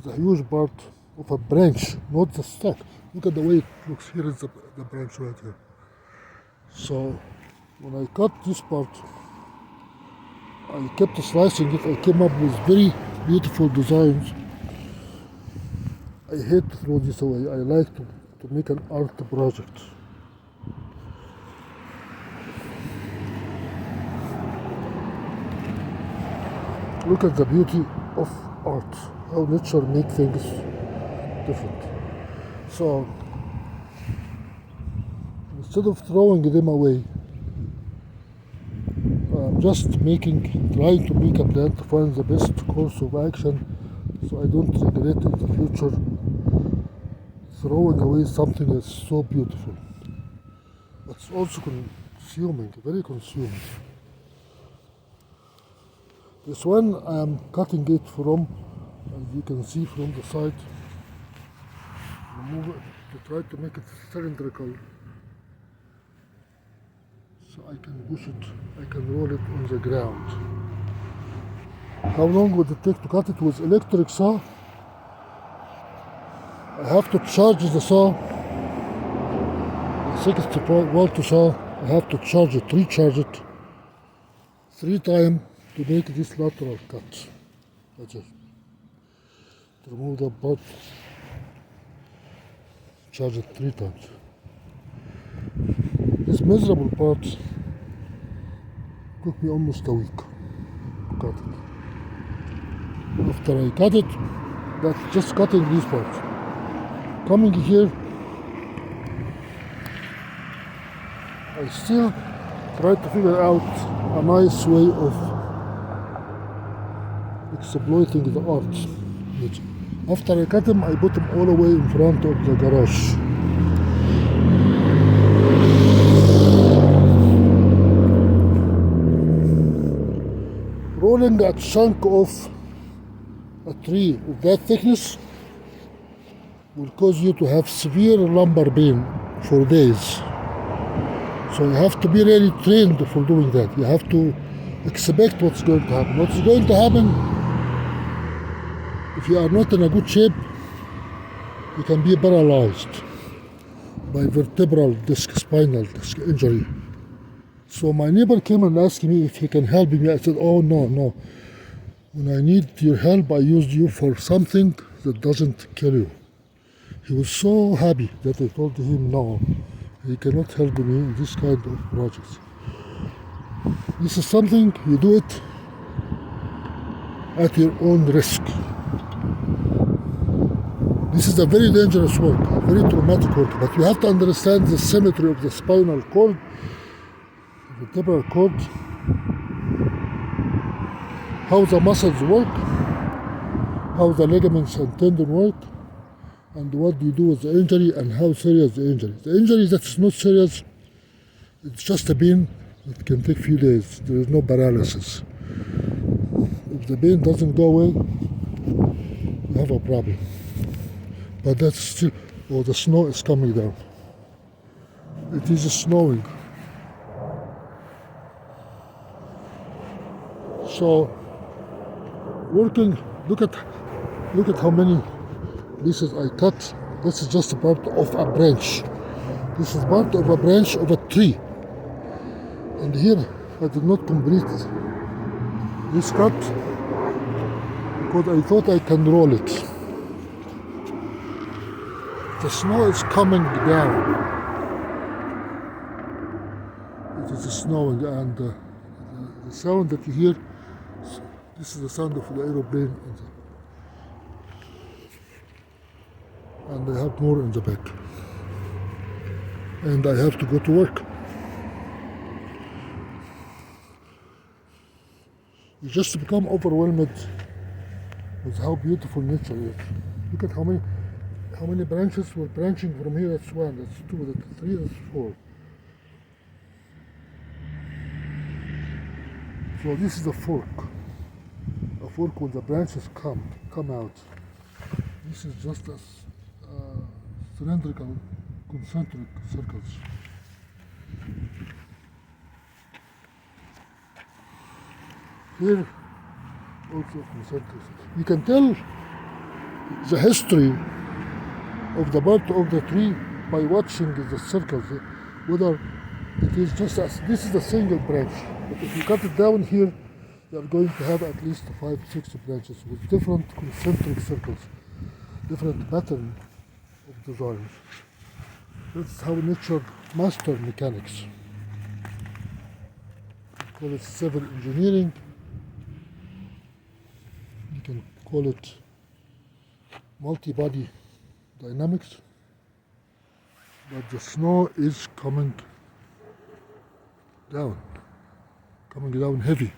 a huge part of a branch, not the stalk. Look at the way it looks. Here is the branch right here. So when I cut this part, I kept slicing it. I came up with very beautiful designs. I hate to throw this away. I like to make an art project. Look at the beauty of art, how nature makes things different. So instead of throwing them away, I'm just trying to make a plan to find the best course of action so I don't regret in the future throwing away something that's so beautiful. It's also consuming, very consuming. This one I am cutting it from, as you can see from the side, remove it to try to make it cylindrical. So I can push it, I can roll it on the ground. How long would it take to cut it with electric saw? I have to charge the saw, the 60-volt saw. I have to recharge it 3 times to make this lateral cut. That's it. To remove the part, charge it 3 times. This miserable part took me almost a week to cut it. After I cut it, that's just cutting this part. Coming here, I still try to figure out a nice way of exploiting the art. After I cut them, I put them all the way in front of the garage. Rolling a chunk of a tree of that thickness will cause you to have severe lumbar pain for days. So you have to be really trained for doing that. You have to expect what's going to happen. What's going to happen, if you are not in a good shape, you can be paralyzed by vertebral disc, spinal disc injury. So my neighbor came and asked me if he can help me. I said, oh no. When I need your help, I used you for something that doesn't kill you. He was so happy that I told him no, he cannot help me in this kind of projects. This is something you do it at your own risk. This is a very dangerous work, a very traumatic work, but you have to understand the symmetry of the spinal cord, the vertebral cord, how the muscles work, how the ligaments and tendon work, and what do you do with the injury and how serious the injury. The injury that's not serious, it's just a pain. It can take a few days. There is no paralysis. If the pain doesn't go away, you have a problem. But that's still, the snow is coming down. It is snowing. So, working, look at how many pieces I cut. This is just a part of a branch. This is part of a branch of a tree. And here I did not complete this cut because I thought I can roll it. The snow is coming down. It is snowing, and the sound that you hear, this is the sound of the aeroplane. And I have more in the back. And I have to go to work. You just become overwhelmed with how beautiful nature is. Look at how many branches were branching from here. That's 1, that's 2, that's 3, that's 4. So this is a fork when the branches come out. This is just a cylindrical, concentric circles. Here, also concentric. You can tell the history of the part of the tree by watching the circles, whether it is just as this is a single branch, but if you cut it down here, you are going to have at least 5-6 branches with different concentric circles, different pattern of designs. That's how nature master mechanics. Call it civil engineering. You can call it multi-body dynamics. But the snow is coming down heavy.